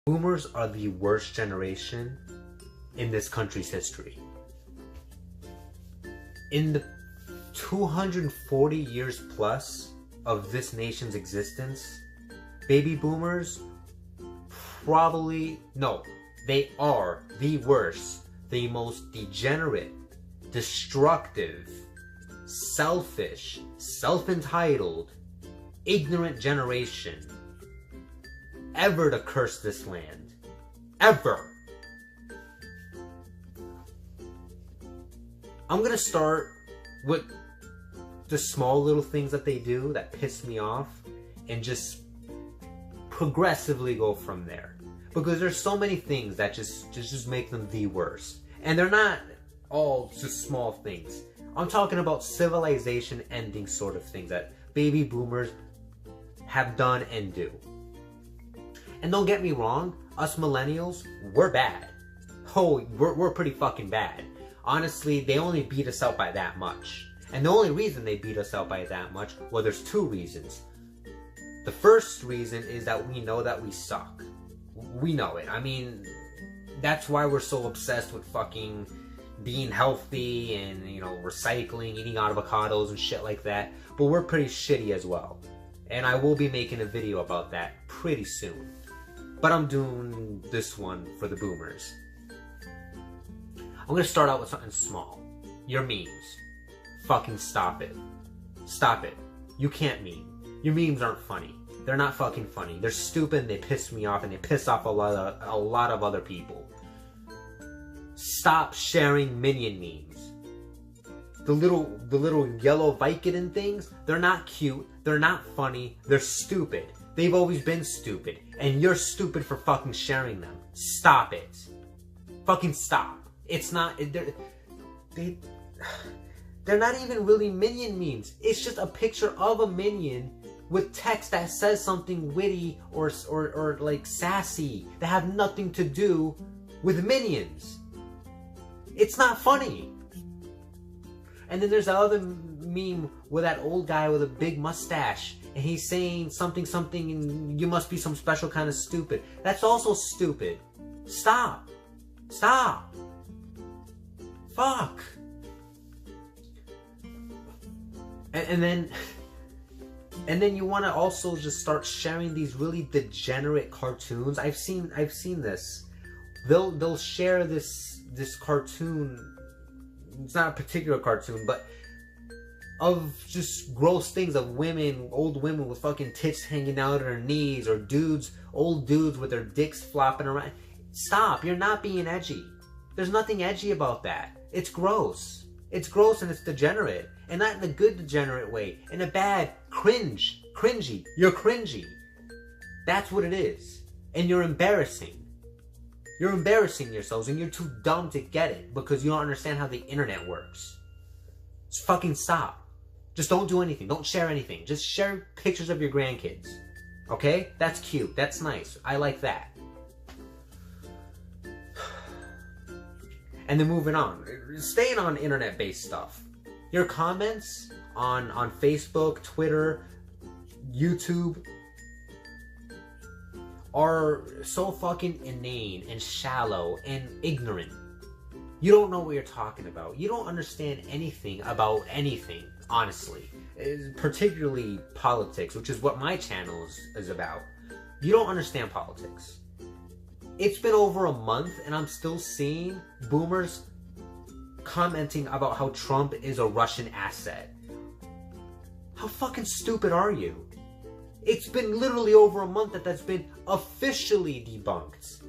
Boomers are the worst generation in this country's history. In the 240 years plus of this nation's existence, baby boomers they are the worst, the most degenerate, destructive, selfish, self-entitled, ignorant generation ever to curse this land. Ever. I'm gonna start with the small little things that they do that piss me off and just progressively go from there. Because there's so many things that just make them the worst. And they're not all just small things. I'm talking about civilization ending sort of things that baby boomers have done and do. And don't get me wrong, us millennials, we're bad. Oh, we're pretty fucking bad. Honestly, they only beat us out by that much. And the only reason they beat us out by that much, well, there's two reasons. The first reason is that we know that we suck. We know it. I mean, that's why we're so obsessed with fucking being healthy and, recycling, eating avocados and shit like that. But we're pretty shitty as well. And I will be making a video about that pretty soon. But I'm doing this one for the boomers. I'm gonna start out with something small. Your memes. Fucking stop it. Stop it. You can't meme. Your memes aren't funny. They're not fucking funny. They're stupid and they piss me off and they piss off a lot of other people. Stop sharing Minion memes. The little yellow Vicodin things, they're not cute, they're not funny, they're stupid. They've always been stupid. And you're stupid for fucking sharing them. Stop it. Fucking stop. It's not... They're not even really Minion memes. It's just a picture of a Minion with text that says something witty or like sassy that have nothing to do with Minions. It's not funny. And then there's that other meme with that old guy with a big mustache and he's saying something and you must be some special kind of stupid. That's also stupid. Stop. Stop. Fuck. And then you want to also just start sharing these really degenerate cartoons. I've seen this. They'll share this cartoon. It's not a particular cartoon, but of just gross things of women, old women with fucking tits hanging out at their knees, or old dudes with their dicks flopping around. Stop. You're not being edgy. There's nothing edgy about that. It's gross. It's gross and it's degenerate. And not in a good degenerate way. In a bad, cringy. You're cringy. That's what it is. And you're embarrassing. You're embarrassing yourselves and you're too dumb to get it because you don't understand how the internet works. Just fucking stop. Just don't do anything. Don't share anything. Just share pictures of your grandkids. Okay? That's cute. That's nice. I like that. And then moving on. Staying on internet-based stuff. Your comments on Facebook, Twitter, YouTube are so fucking inane and shallow and ignorant. You don't know what you're talking about. You don't understand anything about anything, honestly. Particularly politics, which is what my channel is about. You don't understand politics. It's been over a month and I'm still seeing boomers commenting about how Trump is a Russian asset. How fucking stupid are you? It's been literally over a month that's been officially debunked.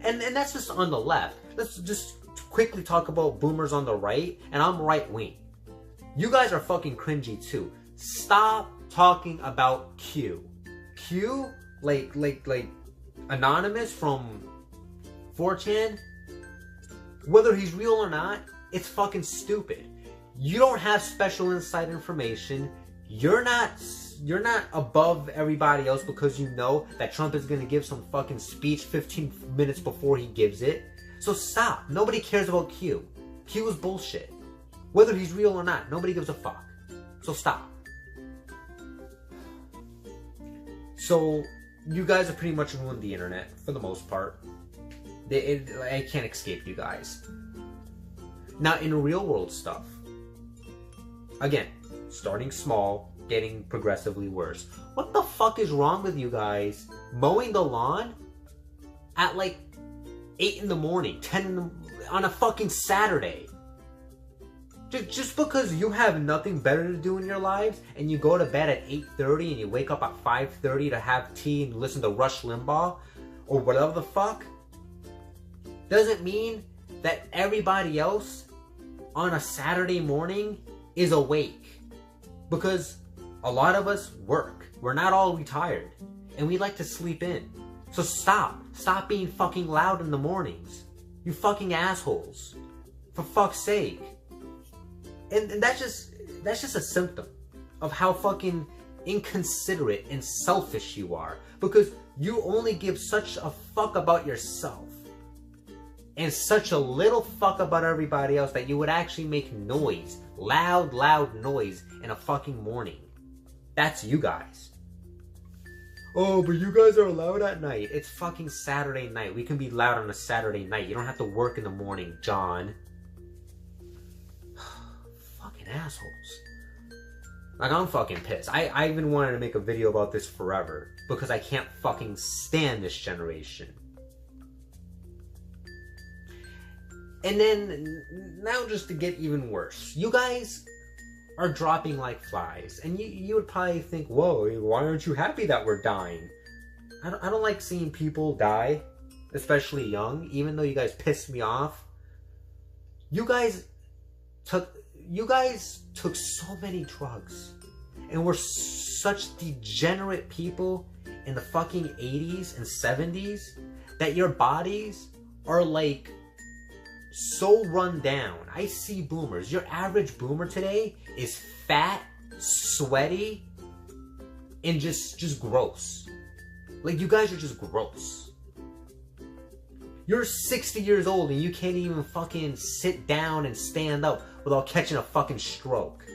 And that's just on the left. Let's just quickly talk about boomers on the right, and I'm right wing. You guys are fucking cringy too. Stop talking about Q. Q, like Anonymous from 4chan, whether he's real or not, it's fucking stupid. You don't have special inside information. You're not above everybody else because you know that Trump is going to give some fucking speech 15 minutes before he gives it. So stop. Nobody cares about Q. Q is bullshit. Whether he's real or not, nobody gives a fuck. So stop. So you guys have pretty much ruined the internet for the most part. I can't escape you guys. Now, in real world stuff, again, starting small, getting progressively worse. What the fuck is wrong with you guys mowing the lawn at like 8 in the morning, 10 in the, on a fucking Saturday? Just because you have nothing better to do in your lives and you go to bed at 8:30 and you wake up at 5:30 to have tea and listen to Rush Limbaugh or whatever the fuck, doesn't mean that everybody else on a Saturday morning is awake. Because a lot of us work. We're not all retired. And we like to sleep in. So stop. Stop being fucking loud in the mornings. You fucking assholes. For fuck's sake. And that's just a symptom of how fucking inconsiderate and selfish you are. Because you only give such a fuck about yourself. And such a little fuck about everybody else that you would actually make noise. Loud noise in a fucking morning. That's you guys. Oh, but you guys are loud at night. It's fucking Saturday night. We can be loud on a Saturday night. You don't have to work in the morning, John. Fucking assholes. Like, I'm fucking pissed. I've been wanting to make a video about this forever. Because I can't fucking stand this generation. And then, now just to get even worse. You guys are dropping like flies. And you would probably think, whoa, why aren't you happy that we're dying? I don't like seeing people die. Especially young. Even though you guys piss me off. You guys took so many drugs. And were such degenerate people in the fucking 80s and 70s. That your bodies are like so run down. I see boomers. Your average boomer today is fat, sweaty, and just gross. Like, you guys are just gross. You're 60 years old and you can't even fucking sit down and stand up without catching a fucking stroke.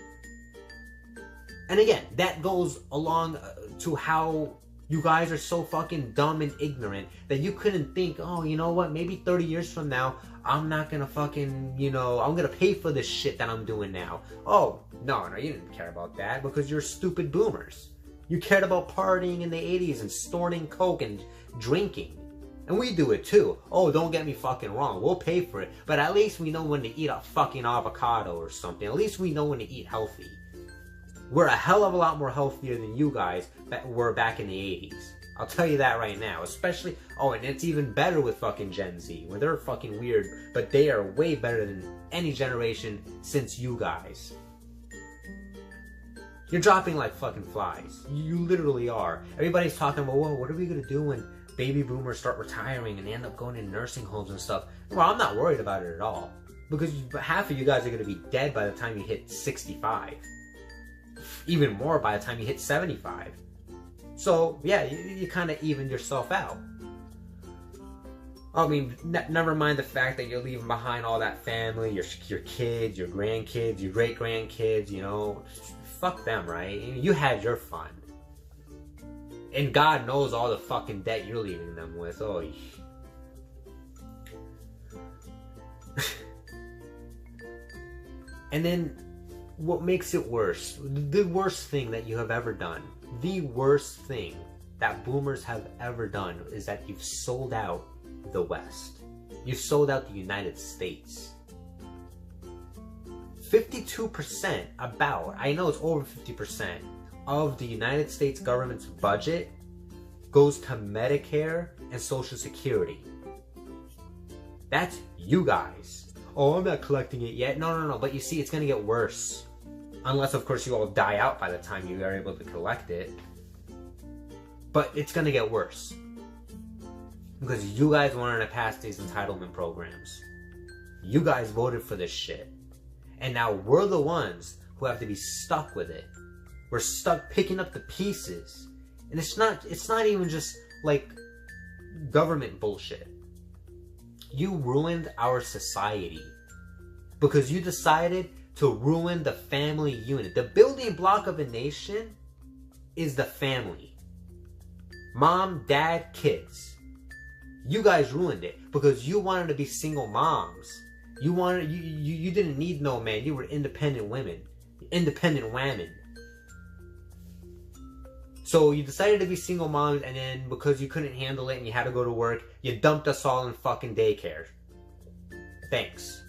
And again, that goes along to how you guys are so fucking dumb and ignorant that you couldn't think, oh, you know what, maybe 30 years from now, I'm not gonna fucking, I'm gonna pay for this shit that I'm doing now. Oh, no, you didn't care about that because you're stupid boomers. You cared about partying in the 80s and snorting coke and drinking. And we do it too. Oh, don't get me fucking wrong, we'll pay for it. But at least we know when to eat a fucking avocado or something. At least we know when to eat healthy. We're a hell of a lot more healthier than you guys that were back in the 80s. I'll tell you that right now. Especially, and it's even better with fucking Gen Z, where they're fucking weird, but they are way better than any generation since you guys. You're dropping like fucking flies. You literally are. Everybody's talking about, whoa, what are we gonna do when baby boomers start retiring and they end up going in nursing homes and stuff? Well, I'm not worried about it at all. Because half of you guys are gonna be dead by the time you hit 65. Even more by the time you hit 75. So, yeah, you kind of even yourself out. I mean, never mind the fact that you're leaving behind all that family, your kids, your grandkids, your great-grandkids, fuck them, right? You had your fun. And God knows all the fucking debt you're leaving them with. Oh, and then, what makes it worse, the worst thing that you have ever done, the worst thing that boomers have ever done is that you've sold out the West. You've sold out the United States. 52%, I know it's over 50%, of the United States government's budget goes to Medicare and Social Security. That's you guys. Oh, I'm not collecting it yet. No. But you see, it's going to get worse. Unless, of course, you all die out by the time you are able to collect it. But it's going to get worse. Because you guys wanted to pass these entitlement programs. You guys voted for this shit. And now we're the ones who have to be stuck with it. We're stuck picking up the pieces. And it's not even just like government bullshit. You ruined our society because you decided to ruin the family unit. The building block of a nation is the family. Mom, dad, kids. You guys ruined it because you wanted to be single moms. You didn't need no man. You were independent women. Independent women. So you decided to be single moms, and then because you couldn't handle it and you had to go to work, you dumped us all in fucking daycare. Thanks.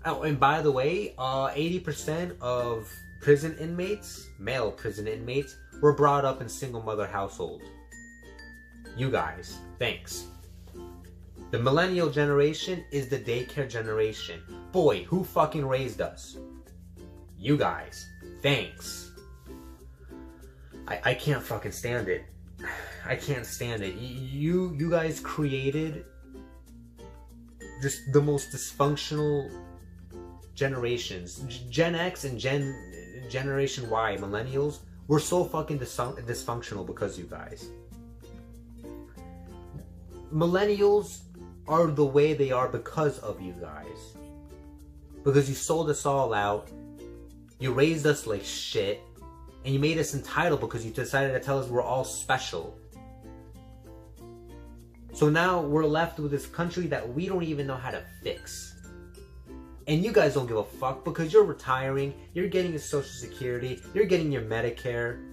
Oh, and by the way, 80% of prison inmates, male prison inmates, were brought up in single mother households. You guys, thanks. The millennial generation is the daycare generation. Boy, who fucking raised us? You guys, thanks. I can't fucking stand it. I can't stand it. You guys created just the most dysfunctional generations. Gen X and Generation Y, millennials, we're so fucking dysfunctional because you guys. Millennials are the way they are because of you guys. Because you sold us all out, you raised us like shit, and you made us entitled because you decided to tell us we're all special. So now we're left with this country that we don't even know how to fix. And you guys don't give a fuck because you're retiring, you're getting your Social Security, you're getting your Medicare,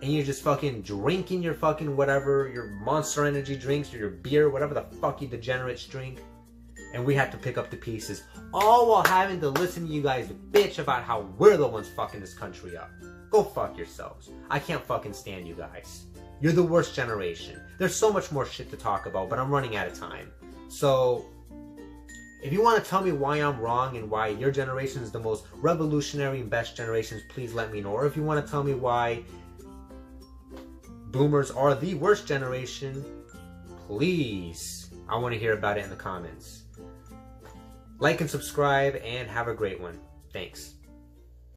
and you're just fucking drinking your fucking whatever, your Monster Energy drinks or your beer, whatever the fuck you degenerates drink. And we have to pick up the pieces, all while having to listen to you guys bitch about how we're the ones fucking this country up. Go fuck yourselves. I can't fucking stand you guys. You're the worst generation. There's so much more shit to talk about, but I'm running out of time. So, if you want to tell me why I'm wrong and why your generation is the most revolutionary and best generations, please let me know. Or if you want to tell me why boomers are the worst generation, please, I want to hear about it in the comments. Like and subscribe, and have a great one. Thanks.